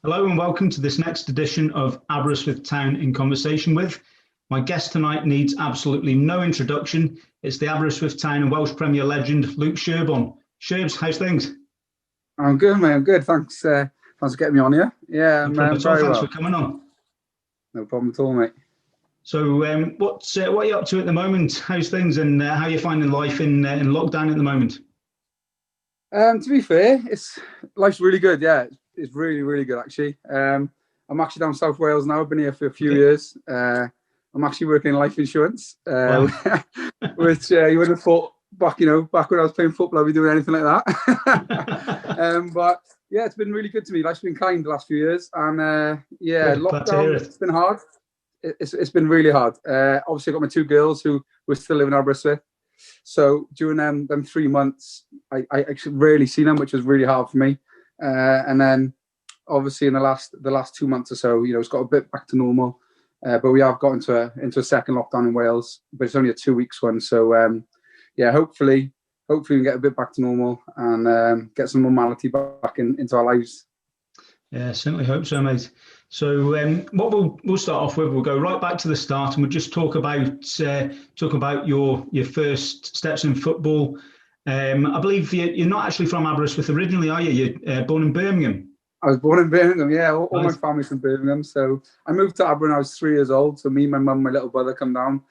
Hello and welcome to this next edition of Aberystwyth Town in Conversation With. My guest tonight needs absolutely no introduction. It's the Aberystwyth Town and Welsh Premier legend, Luke Sherbon. Sherbs, how's things? I'm good, mate. I'm good. Thanks. Thanks for getting me on here. Yeah, No problem at all. Thanks for coming on. No problem at all, mate. So, what are you up to at the moment? How's things, and how are you finding life in lockdown at the moment? To be fair, life's really good. Yeah, it's really, really good actually. I'm actually down South Wales now. I've been here for a few years. I'm actually working in life insurance, Wow. which you would have thought back when I was playing football, I'd be doing anything like that. But yeah, it's been really good to me. Life's been kind the last few years, and lockdown, it's been hard. It's been really hard. Obviously, I've got my two girls who still live in Aberystwyth. So during them 3 months, I actually rarely seen them, which was really hard for me. And then obviously in the last 2 months or so, it's got a bit back to normal. But we have got into a second lockdown in Wales, but it's only a 2 weeks one. So hopefully we can get a bit back to normal and get some normality back into our lives. Yeah, certainly hope so, mate. So what we'll start off with, we'll go right back to the start, and we'll just talk about your first steps in football. I believe you're not actually from Aberystwyth originally, are you? You're born in Birmingham. I was born in Birmingham, yeah. All my family's from Birmingham. So I moved to Aber when I was 3 years old. So me, my mum, my little brother come down,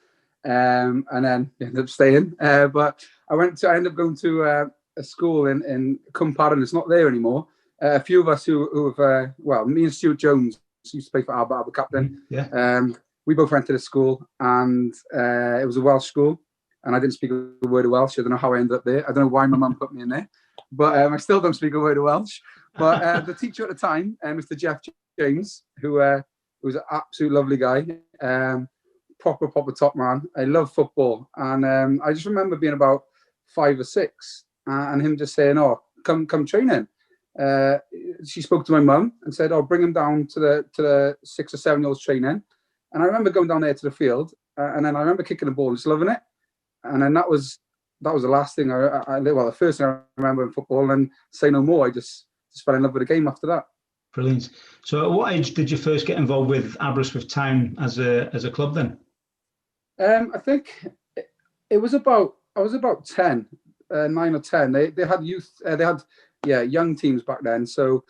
and then ended up staying. But I ended up going to a school in Cwmparan. It's not there anymore. A few of us who have, me and Stuart Jones used to play for Aber captain. Yeah. We both went to the school, and it was a Welsh school, and I didn't speak a word of Welsh. I don't know how I ended up there. I don't know why my mum put me in there, but I still don't speak a word of Welsh. But the teacher at the time, Mr. Jeff James, who was an absolute lovely guy, proper top man. I love football, and I just remember being about 5 or 6, and him just saying, "Oh, come training." She spoke to my mum and said, "Oh, bring him down to the 6 or 7 year olds training." And I remember going down there to the field, and then I remember kicking the ball and just loving it. And then that was the last thing the first thing I remember in football. And say no more. I just fell in love with the game after that. Brilliant. So, at what age did you first get involved with Aberystwyth Town as a club then? I think I was about 10, 9 or 10. They had youth. They had young teams back then. So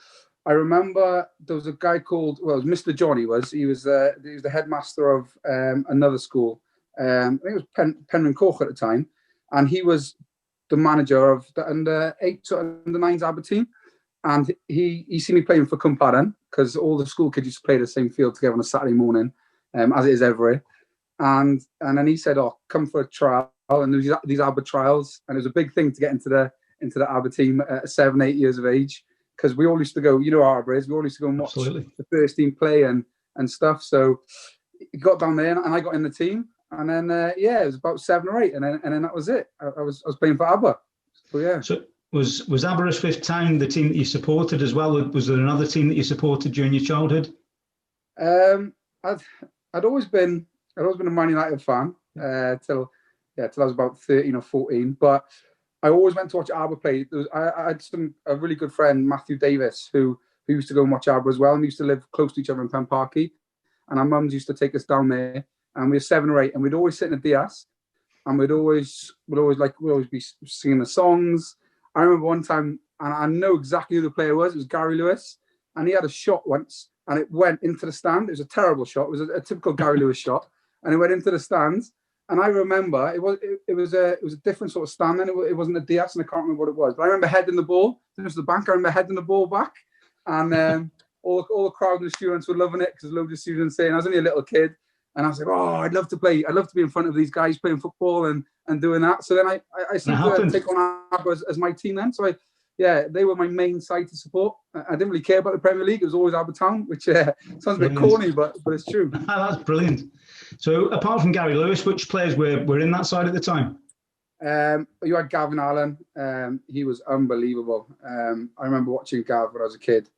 I remember there was a guy called, it was Mr. Johnny. He was the headmaster of another school. I think it was Penryn Coch at the time, and he was the manager of the under-8 to under-9s Aber team. And he seen me playing for Cwmparan, because all the school kids used to play the same field together on a Saturday morning, as it is everywhere. And then he said, "Oh, come for a trial." And there was these Aber trials, and it was a big thing to get into the Aber team at 7, 8 years of age, because we all used to go, how Aber is, we all used to go and watch the first team play and stuff. So he got down there, and I got in the team, and then it was about 7 or 8, and then that was it. I was playing for Aber. So yeah. So was Aberystwyth Town the team that you supported as well? Was there another team that you supported during your childhood? I'd always been a Man United fan till I was about 13 or 14, but I always went to watch Aber play. I had a really good friend, Matthew Davis, who used to go and watch Aber as well, and we used to live close to each other in Penparky. And our mums used to take us down there, and we were 7 or 8, and we'd always sit in the DS, and we'd always be singing the songs. I remember one time, and I know exactly who the player was. It was Gary Lewis, and he had a shot once, and it went into the stand. It was a terrible shot. It was a typical Gary Lewis shot, and it went into the stands. And I remember it was a different sort of stand then. It wasn't a DS, and I can't remember what it was. But I remember heading the ball. It was the bank. I remember heading the ball back, and all the crowd and the students were loving it, because loads of students saying, I was only a little kid, and I was like, "Oh, I'd love to play. I'd love to be in front of these guys playing football and doing that." So then I seemed to take on Aber as my team then. So they were my main side to support. I didn't really care about the Premier League. It was always Aber Town, which sounds a bit corny, but it's true. That's brilliant. So apart from Gary Lewis, which players were in that side at the time? You had Gavin Allen. He was unbelievable. I remember watching Gav when I was a kid,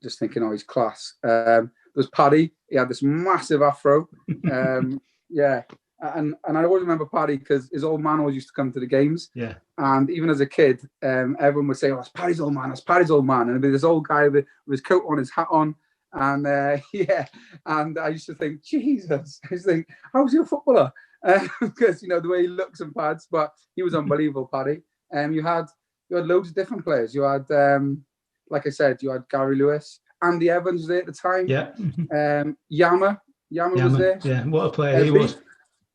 just thinking, "Oh, he's class." There was Paddy. He had this massive afro. And I always remember Paddy because his old man always used to come to the games. Yeah. And even as a kid, everyone would say, "Oh, that's Paddy's old man. That's Paddy's old man." And it'd be this old guy with his coat on, his hat on, and yeah. And I used to think, Jesus, I used to think, how's he a footballer? Because the way he looks and pads, but he was unbelievable, Paddy. You had loads of different players. You had, like I said, you had Gary Lewis, Andy Evans was there at the time. Yeah. Yama was there. Yeah, what a player he was.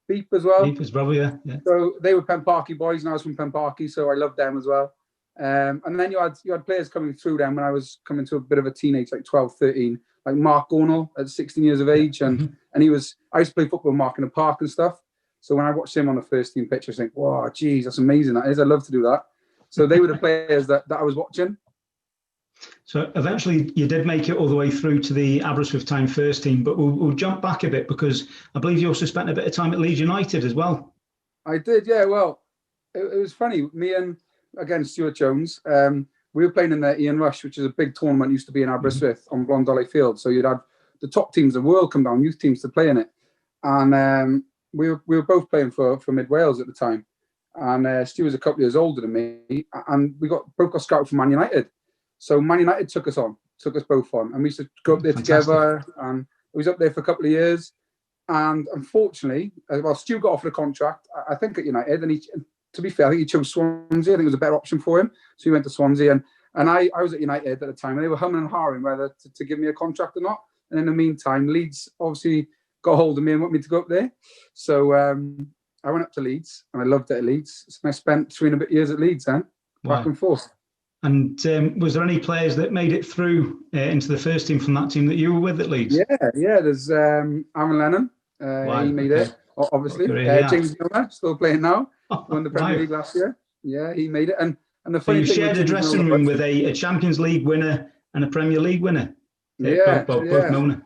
Beep as well. Beep as well, yeah. So they were Penparky boys, and I was from Penparky, so I loved them as well. And then you had players coming through them when I was coming to a bit of a teenage, like 12, 13, like Mark Gornall at 16 years of age, and I used to play football with Mark in the park and stuff. So when I watched him on the first team pitch, I was like, wow, geez, that's amazing. That is. I love to do that. So they were the players that I was watching. So eventually you did make it all the way through to the Aberystwyth Town first team, but we'll jump back a bit because I believe you also spent a bit of time at Leeds United as well. I did, yeah. Well, it was funny. Me and, again, Stuart Jones, we were playing in the Ian Rush, which is a big tournament, used to be in Aberystwyth on Blondolly Field. So you'd have the top teams of the world come down, youth teams to play in it. And we were both playing for Mid Wales at the time. And Stu was a couple of years older than me. And we both got scouted for Man United. So Man United took us both on. And we used to go up there together. And we was up there for a couple of years. And unfortunately, Stu got offered a contract, I think at United. And to be fair, I think he chose Swansea. I think it was a better option for him. So he went to Swansea. And I was at United at the time. And they were humming and hawing whether to give me a contract or not. And in the meantime, Leeds obviously got hold of me and wanted me to go up there. So I went up to Leeds, and I loved it at Leeds. So I spent 3 and a bit years at Leeds then, back and forth. And was there any players that made it through into the first team from that team that you were with at Leeds? Yeah. There's Aaron Lennon. He made it, obviously. James Milner, still playing now. Won the Premier League last year. Yeah, he made it. And the funny thing, you shared a dressing room with a Champions League winner and a Premier League winner. Both Milner.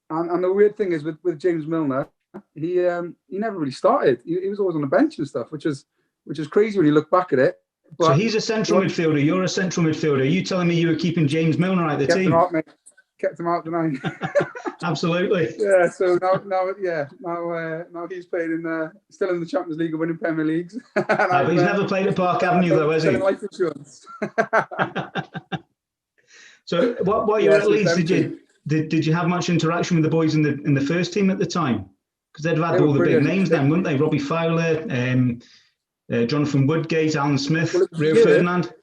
And the weird thing is with James Milner, he never really started. He was always on the bench and stuff, which is crazy when you look back at it. But so he's a central midfielder. You're a central midfielder. Are you telling me you were keeping James Milner out of the team? Kept him out, didn't I? Absolutely. Yeah. So now he's playing still in the Champions League and winning Premier Leagues. But he's never played at Park Avenue though, has he? Life insurance. So while you were at Leeds, did you have much interaction with the boys in the first team at the time? Because they'd have had all the big names then, wouldn't they? Robbie Fowler, Jonathan Woodgate, Alan Smith, Rio Ferdinand.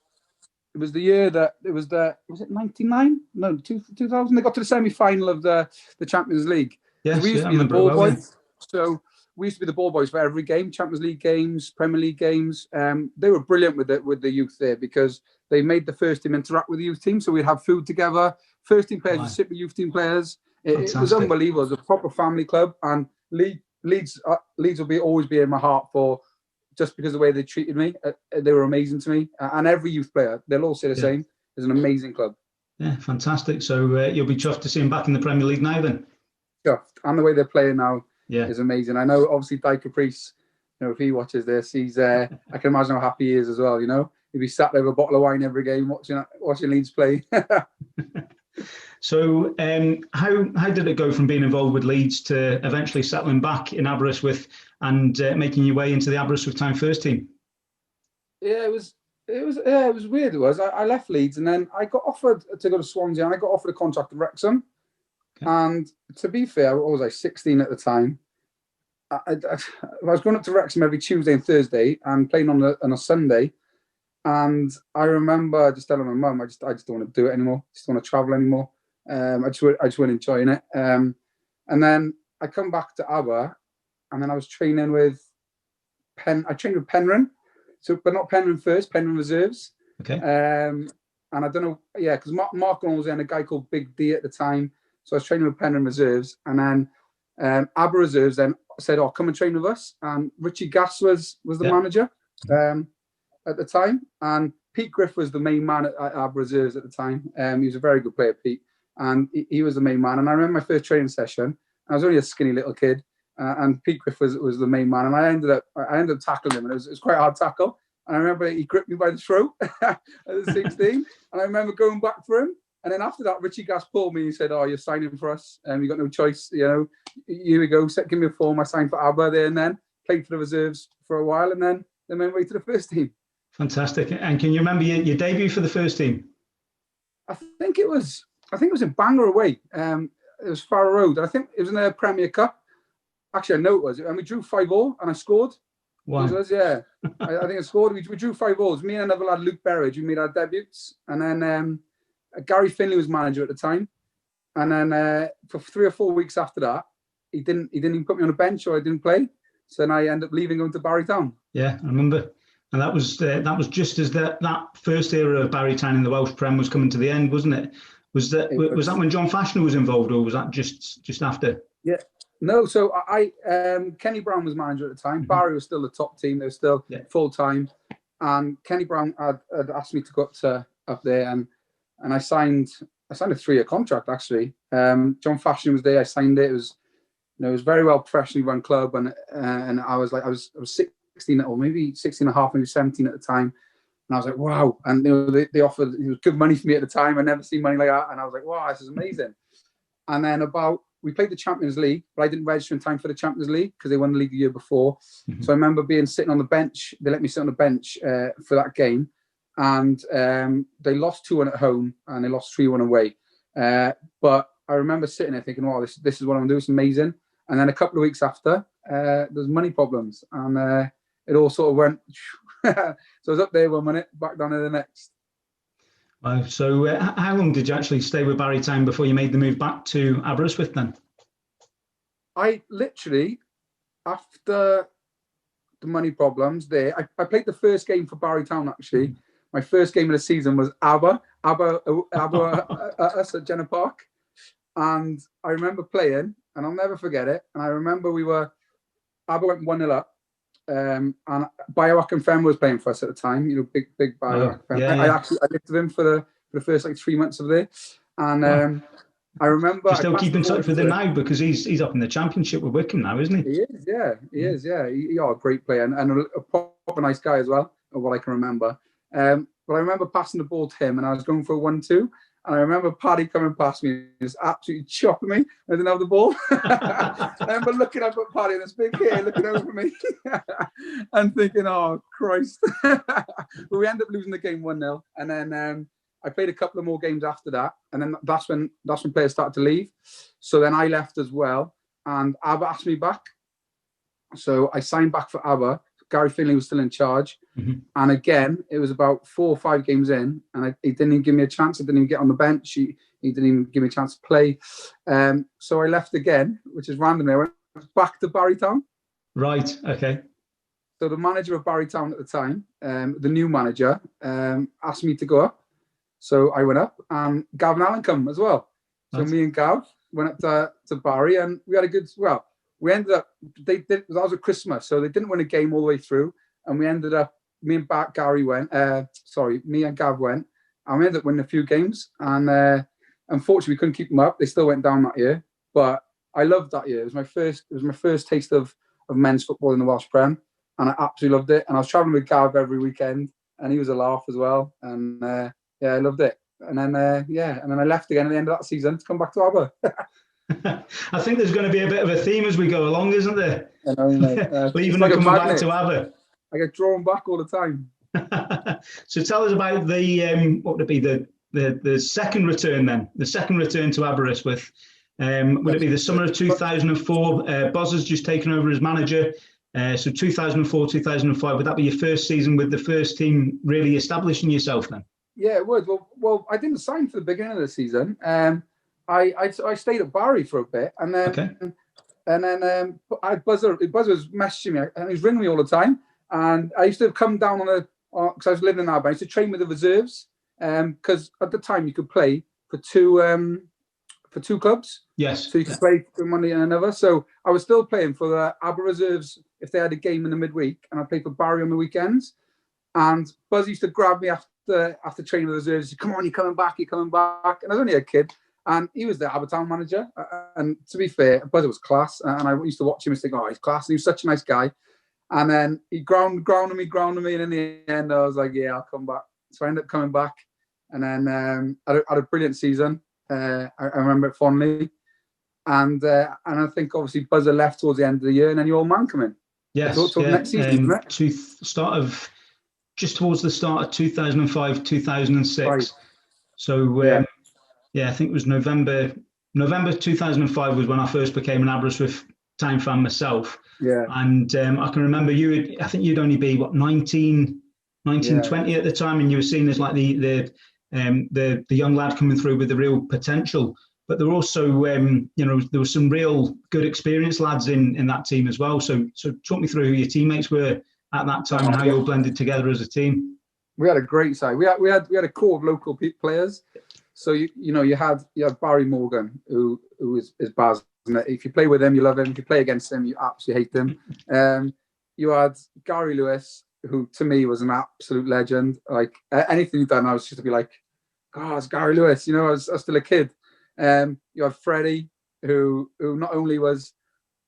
It was the year that was it 99? No, 2000. They got to the semi-final of the Champions League. Yes, we used to be the ball boys. So we used to be the ball boys for every game, Champions League games, Premier League games. They were brilliant with the youth there because they made the first team interact with the youth team. So we'd have food together. First team players would sit with youth team players. It was unbelievable. It was a proper family club, and Leeds will always be in my heart for just because of the way they treated me. They were amazing to me, and every youth player, they'll all say the same. It's an amazing club. Yeah, fantastic. So you'll be chuffed to see him back in the Premier League now, then. Chuffed, and the way they're playing now is amazing. I know, obviously, Di Caprice. If he watches this, he's. I can imagine how happy he is as well. He'd be sat there with a bottle of wine every game watching Leeds play. So how did it go from being involved with Leeds to eventually settling back in Aberystwyth and making your way into the Aberystwyth Town first team? Yeah, it was weird. It was. I left Leeds and then I got offered to go to Swansea and I got offered a contract at Wrexham. Okay. And to be fair, I was 16 at the time. I was going up to Wrexham every Tuesday and Thursday and playing on a Sunday. And I remember just telling my mum, I just don't want to do it anymore. I just don't want to travel anymore. I just wasn't enjoying it. And then I come back to Aber, and then I was training with I trained with Penryn, but not Penryn first, Penryn reserves. Okay. And I don't know, because Mark was there and a guy called Big D at the time. So I was training with Penryn reserves, and then Aber reserves then said, "Oh, come and train with us." And Richie Gass was the manager at the time, and Pete Griff was the main man at Aber reserves at the time. He was a very good player, Pete. And he was the main man. And I remember my first training session. I was only a skinny little kid, and Pete Griff was the main man. And I ended up tackling him, and it was quite a hard tackle. And I remember he gripped me by the throat at 16. And I remember going back for him, And then after that, Richie Gass pulled me and said, "Oh, you're signing for us, and you got no choice. You know, here we go. Give me a form. I signed for Aber there, and then played for the reserves for a while, and then went away to the first team." Fantastic. And can you remember your debut for the first team? I think it was in Bangor away. It was Farrow Road. I think it was in the Premier Cup. Actually, I know it was. And we drew 5-5, and I scored. Wow. It was, yeah. I think I scored. We drew 5-5. Me and another lad, Luke Berridge, we made our debuts. And then Gary Finley was manager at the time. And then for 3 or 4 weeks after that, he didn't even put me on a bench, or I didn't play. So then I ended up leaving, going to Barrytown. Yeah, I remember. And that was just as that first era of Barrytown in the Welsh Prem was coming to the end, wasn't it? Was that when John Fashioner was involved, or was that just after? Yeah, no. So Kenny Brown was manager at the time. Mm-hmm. Barry was still the top team; they were still full time. And Kenny Brown had asked me to go up there, and I signed a 3-year contract actually. John Fashioner was there. I signed it. It was very well professionally run club, and I was 16 or maybe 16 and a half, maybe 17 at the time. And I was like, wow. And they offered, it was good money for me at the time. I'd never seen money like that. And I was like, wow, this is amazing. And then we played the Champions League, but I didn't register in time for the Champions League because they won the league the year before. Mm-hmm. So I remember sitting on the bench. They let me sit on the bench for that game. And they lost 2-1 at home and they lost 3-1 away. But I remember sitting there thinking, wow, this is what I'm doing. It's amazing. And then a couple of weeks after, there's money problems. And it all sort of went... So I was up there 1 minute, back down to the next. Wow. So how long did you actually stay with Barrytown before you made the move back to Aberystwyth then? I literally, after the money problems there, I played the first game for Barrytown actually. My first game of the season was Aber us at Jenner Park. And I remember playing, and I'll never forget it. And I remember Aber went 1-0 up. And Bioac and Fem was playing for us at the time, big Bioac. Yeah. I lived with him for the first 3 months of there. And I remember... You still keep in touch with him now because he's up in the Championship with Wycombe now, isn't he? He is, yeah. He is, yeah. He's a great player and a proper nice guy as well, of what I can remember. But I remember passing the ball to him and I was going for a 1-2. And I remember Paddy coming past me and just absolutely chopping me. I didn't have the ball. I remember looking up at Paddy and this big hair looking over me and thinking, oh, Christ. But we ended up losing the game 1-0. And then I played a couple of more games after that. And then that's when players started to leave. So then I left as well. And Aber asked me back. So I signed back for Aber. Gary Finley was still in charge. Mm-hmm. And again, it was about 4 or 5 games in, and he didn't even give me a chance. I didn't even get on the bench. He didn't even give me a chance to play. So I left again, which is random. I went back to Barrytown. Right, okay. So the manager of Barrytown at the time, the new manager, asked me to go up. So I went up, and Gavin Allen come as well. So me and Gav went up to Barry, and we had a good... Well, we ended up, that was at Christmas, so they didn't win a game all the way through. And we ended up, me and Gav went, and we ended up winning a few games. And unfortunately, we couldn't keep them up. They still went down that year. But I loved that year. It was my first taste of men's football in the Welsh Prem. And I absolutely loved it. And I was travelling with Gav every weekend, and he was a laugh as well. And I loved it. And then, and then I left again at the end of that season to come back to Aber. I think there's going to be a bit of a theme as we go along, isn't there? I know, mate. Leaving and coming back to Aber. I get drawn back all the time. So tell us about the what would it be the second return then? The second return to Aberystwyth. Would it be the summer of 2004? Boz has just taken over as manager. So 2004, 2005. Would that be your first season with the first team really establishing yourself then? Yeah, it would. Well, I didn't sign for the beginning of the season. I stayed at Barry for a bit, and then Buzz was messaging me, and he was ringing me all the time. And I used to come down because I was living in Aberystwyth. I used to train with the reserves, because at the time you could play for two clubs. Yes. So you could play for one and another. So I was still playing for the Aber reserves if they had a game in the midweek, and I played for Barry on the weekends. And Buzz used to grab me after training with the reserves. He said, "Come on, you're coming back. And I was only a kid. And he was the Abertown manager. And to be fair, Buzz was class. And I used to watch him and think, oh, he's class. And he was such a nice guy. And then he grounded me. And in the end, I was like, yeah, I'll come back. So I ended up coming back. and then had a brilliant season. I remember it fondly, and I think obviously Buzzer left towards the end of the year, and then your old man come in. Yes, next season, just towards the start of 2005, 2006. Right. So I think it was November 2005 was when I first became an Aberystwyth Town fan myself. Yeah. And I can remember I think you'd only be 19, 20 at the time, and you were seen as like the young lad coming through with the real potential. But there were also, there were some real good experienced lads in that team as well. So talk me through who your teammates were at that time and how you all blended together as a team. We had a great side. We had a core of local players. So you had Barry Morgan, who is Baz. If you play with him, you love him. If you play against him, you absolutely hate him. You had Gary Lewis, who to me was an absolute legend. Like anything he'd done, I was just to be like, God, it's Gary Lewis. I was still a kid. You had Freddie, who not only was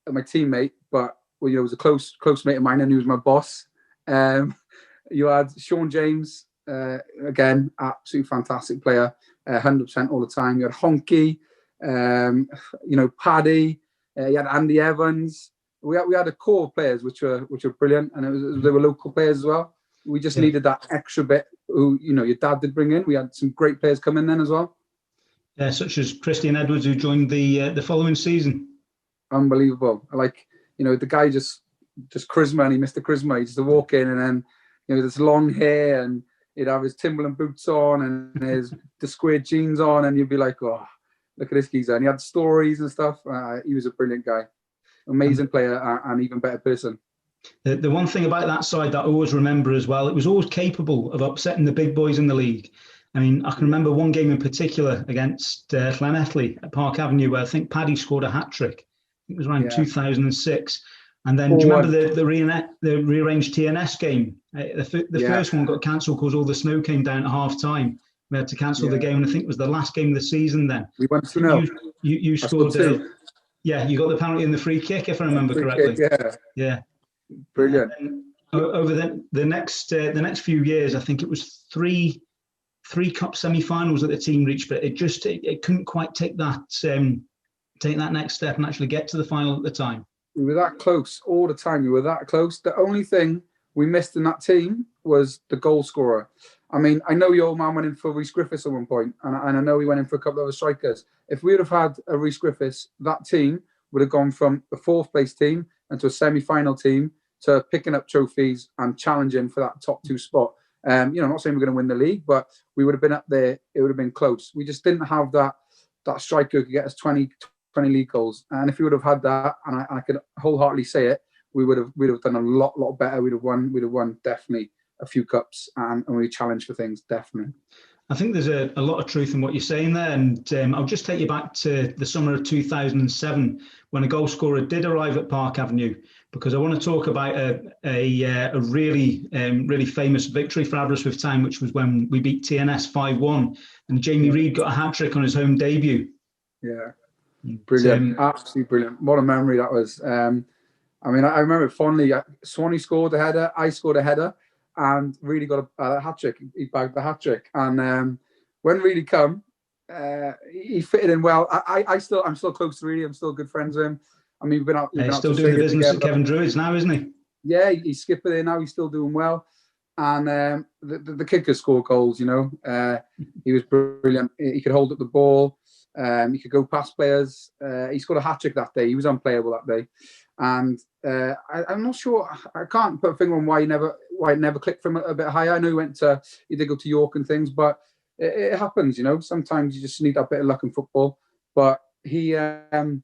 my teammate, but was a close mate of mine, and he was my boss. You had Sean James, again, absolute fantastic player, 100% all the time. You had Honky, Paddy. You had Andy Evans. We had a core of players which were brilliant, and they were local players as well. We just needed that extra bit. Who your dad did bring in. We had some great players come in then as well. Yeah, such as Christian Edwards, who joined the following season. Unbelievable. Like, the guy just charisma, and he missed the charisma. He used to walk in and then, this long hair, and he'd have his Timberland boots on and his the squared jeans on, and you'd be like, oh, look at this geezer. And he had stories and stuff. He was a brilliant guy. Amazing player and even better person. The one thing about that side that I always remember as well, it was always capable of upsetting the big boys in the league. I mean, I can remember one game in particular against Llanelli at Park Avenue where I think Paddy scored a hat-trick. It was around 2006. And then, do you remember the rearranged TNS game? The first one got cancelled because all the snow came down at half-time. We had to cancel the game, and I think it was the last game of the season then. We went 2-0. You scored you got the penalty and the free kick, if I remember correctly. Yeah. Brilliant. Over the next few years, I think it was three cup semi-finals that the team reached, but it couldn't quite take that next step and actually get to the final at the time. We were that close all the time. We were that close. The only thing we missed in that team was the goal scorer. I mean, I know your old man went in for Rhys Griffiths at one point, and I know he went in for a couple of other strikers. If we would have had a Rhys Griffiths, that team would have gone from the fourth place team into a semi-final team to picking up trophies and challenging for that top 2 spot. I'm not saying we're going to win the league, but we would have been up there. It would have been close. We just didn't have that striker who could get us 20 league goals. And if we would have had that, and I can wholeheartedly say it, we'd have done a lot better. We'd have won definitely a few cups, and we challenged for things, definitely. I think there's a lot of truth in what you're saying there, and I'll just take you back to the summer of 2007 when a goal scorer did arrive at Park Avenue, because I want to talk about a really famous victory for Aberystwyth Town, which was when we beat TNS 5-1, and Jamie Reid got a hat-trick on his home debut. Yeah, brilliant, absolutely brilliant. What a memory that was. I remember it fondly. Swanee scored a header, I scored a header, and really got a hat-trick. He bagged the hat-trick. And when Reedy come, he fitted in well. I'm still close to Reedy. I'm still good friends with him. I mean, he's still doing the business together at Kevin Druids now, isn't he? Yeah, he's skipping there now. He's still doing well. And the kid could score goals, He was brilliant. He could hold up the ball. He could go past players. He scored a hat-trick that day. He was unplayable that day. And I'm not sure. I can't put a finger on why it never clicked for him a bit higher. I know he did go to York and things, but it happens, Sometimes you just need that bit of luck in football. But he, on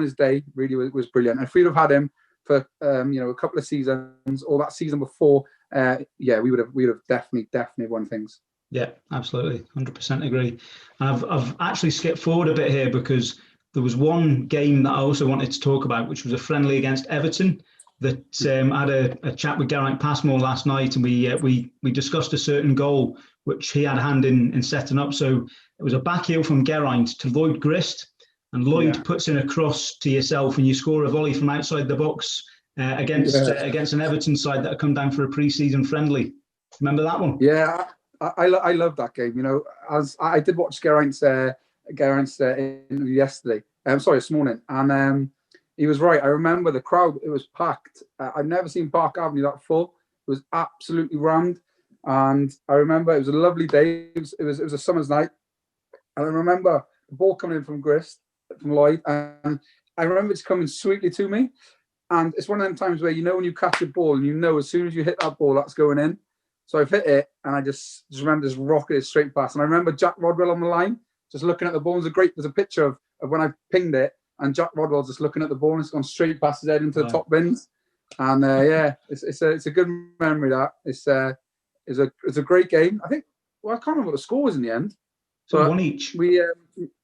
his day, really was brilliant. And if we'd have had him for a couple of seasons or that season before, we would have definitely won things. Yeah, absolutely, 100% agree. And I've actually skipped forward a bit here because there was one game that I also wanted to talk about, which was a friendly against Everton that I had a chat with Geraint Passmore last night, and we discussed a certain goal which he had a hand in setting up. So it was a back heel from Geraint to Lloyd Grist, and Lloyd puts in a cross to yourself, and you score a volley from outside the box against an Everton side that had come down for a pre-season friendly. Remember that one? Yeah, I love that game. You know, as I did watch Geraint's interview yesterday. Sorry, this morning, and he was right. I remember the crowd; it was packed. I've never seen Park Avenue that full. It was absolutely rammed, and I remember it was a lovely day. It was a summer's night, and I remember the ball coming in from Lloyd, and I remember it's coming sweetly to me. And it's one of them times where, you know, when you catch a ball and you know as soon as you hit that ball, that's going in. So I've hit it, and I just remember this rocketed straight pass. And I remember Jack Rodwell on the line, just looking at the ball. There's a picture of when I pinged it, and Jack Rodwell just looking at the ball, and it's gone straight past his head into the top bins. And it's a good memory. That it's a great game. I think. Well, I can't remember what the score was in the end. So one each.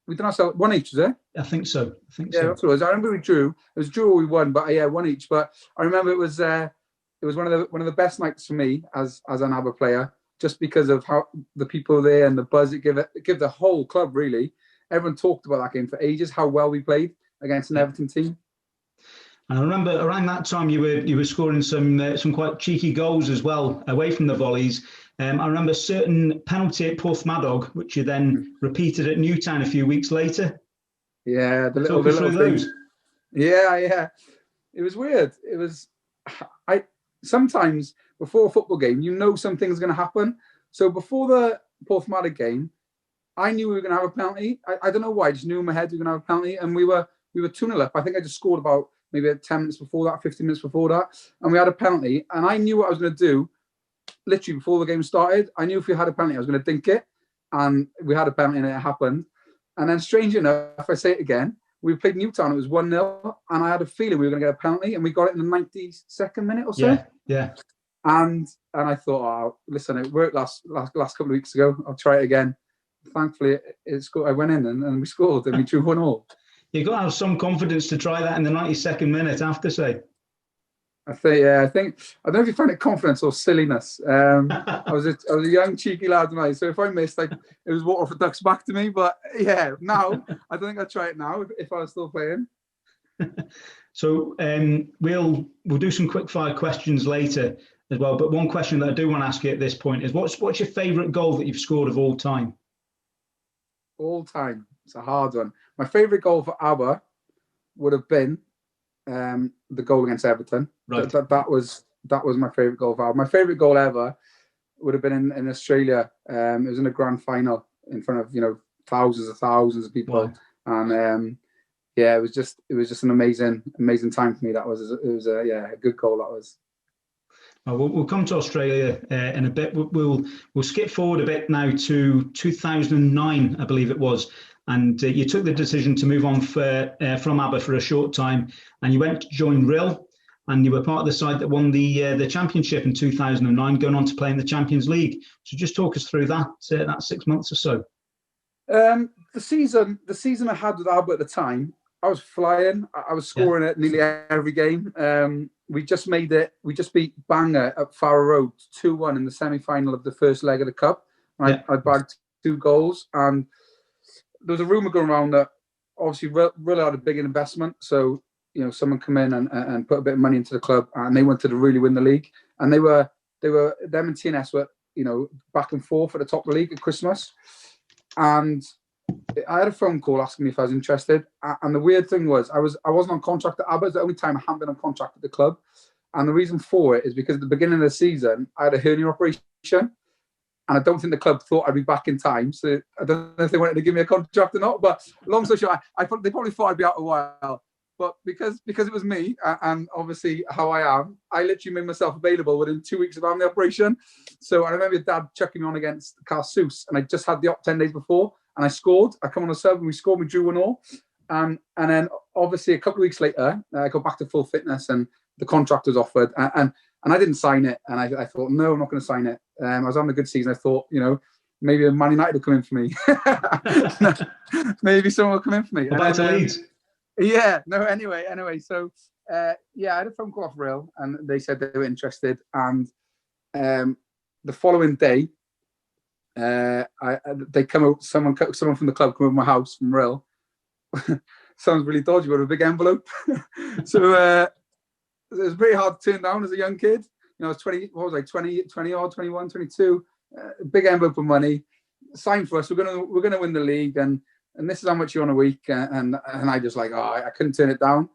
We did ourselves one each, is it? I think so. Yeah, that's what it was. I remember we drew. It was drew or we won, but yeah, one each. But I remember it was one of the best nights for me as an ABBA player, just because of how the people there and the buzz it give the whole club, really. Everyone talked about that game for ages, how well we played against an Everton team. And I remember around that time you were scoring some quite cheeky goals as well, away from the volleys. I remember a certain penalty at Porthmadog, which you then repeated at Newtown a few weeks later. Yeah, the little things. Yeah. It was weird. It was. Sometimes before a football game, you know something's going to happen. So before the Porthmadog game, I knew we were going to have a penalty. I don't know why. I just knew in my head we were going to have a penalty, and we were 2-0 up. I think I just scored about maybe 10 minutes before that, 15 minutes before that, and we had a penalty. And I knew what I was going to do. Literally before the game started, I knew if we had a penalty, I was going to dink it, and we had a penalty, and it happened. And then, strange enough, if I say it again, we played Newtown. It was 1-0, and I had a feeling we were going to get a penalty, and we got it in the 92nd minute or so. Yeah. And I thought, oh, listen, it worked last couple of weeks ago. I'll try it again. Thankfully, it scored. I went in and we scored, and we drew 1-1. You've got to have some confidence to try that in the 92nd minute, I have to say. I don't know if you find it confidence or silliness. I was a young cheeky lad tonight, so if I missed, it was water for ducks back to me. But yeah, now I don't think I'd try it now if I was still playing. So we'll do some quick fire questions later as well. But one question that I do want to ask you at this point is, what's your favourite goal that you've scored of all time? All time, it's a hard one. My favourite goal for ABBA would have been the goal against Everton. Right. That was my favourite goal for ABBA. My favourite goal ever would have been in Australia. It was in a grand final in front of thousands of people. Wow. And it was just an amazing time for me. It was a good goal. That was. We'll come to Australia in a bit. We'll skip forward a bit now to 2009, I believe it was, and you took the decision to move on from ABBA for a short time, and you went to join Rhyl, and you were part of the side that won the championship in 2009, going on to play in the Champions League. So just talk us through that 6 months or so. The season I had with ABBA at the time, I was flying. I was scoring at nearly every game. We just beat Bangor at Farrow Road 2-1 in the semi-final of the first leg of the cup. I bagged 2 goals, and there was a rumour going around that obviously Rhyl had a big investment, so someone come in and put a bit of money into the club, and they wanted to really win the league. And them and TNS were back and forth at the top of the league at Christmas, and I had a phone call asking me if I was interested, and the weird thing was I wasn't on contract at ABBA. It's the only time I haven't been on contract at the club, and the reason for it is because at the beginning of the season I had a hernia operation, and I don't think the club thought I'd be back in time. So I don't know if they wanted to give me a contract or not. But long story short, they probably thought I'd be out a while. But because it was me and obviously how I am, I literally made myself available within 2 weeks of having the operation. So I remember Dad chucking me on against Carsous, and I just had the op 10 days before. And I scored. I come on a sub and we scored. We drew 1-1. And then obviously a couple of weeks later, I got back to full fitness and the contract was offered. And I didn't sign it. And I thought, no, I'm not going to sign it. I was having a good season. I thought, maybe Man United will come in for me. Maybe someone will come in for me. What about Leeds? Yeah. No. Anyway. So I had a phone call off Rhyl, and they said they were interested. And the following day, they come out. Someone from the club come over my house from Rhyl. Sounds really dodgy, but a big envelope. So it was pretty hard to turn down as a young kid. I was 20. What was I? 20 odd, 21, 22. big envelope of money, sign for us. We're gonna win the league, and this is how much you want a week. And I just like, I couldn't turn it down.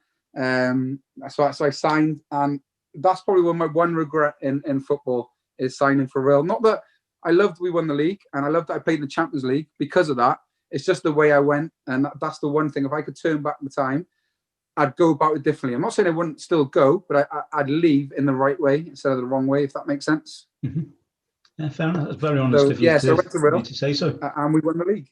So I signed, and that's probably my one regret in football is signing for Rhyl. Not that I loved we won the league, and I loved that I played in the Champions League because of that. It's just the way I went, and that's the one thing. If I could turn back the time, I'd go about it differently. I'm not saying I wouldn't still go, but I'd leave in the right way instead of the wrong way, if that makes sense. Mm-hmm. Yeah, fair enough. That's very honest of you so I went to Rhyl, to say so. And we won the league.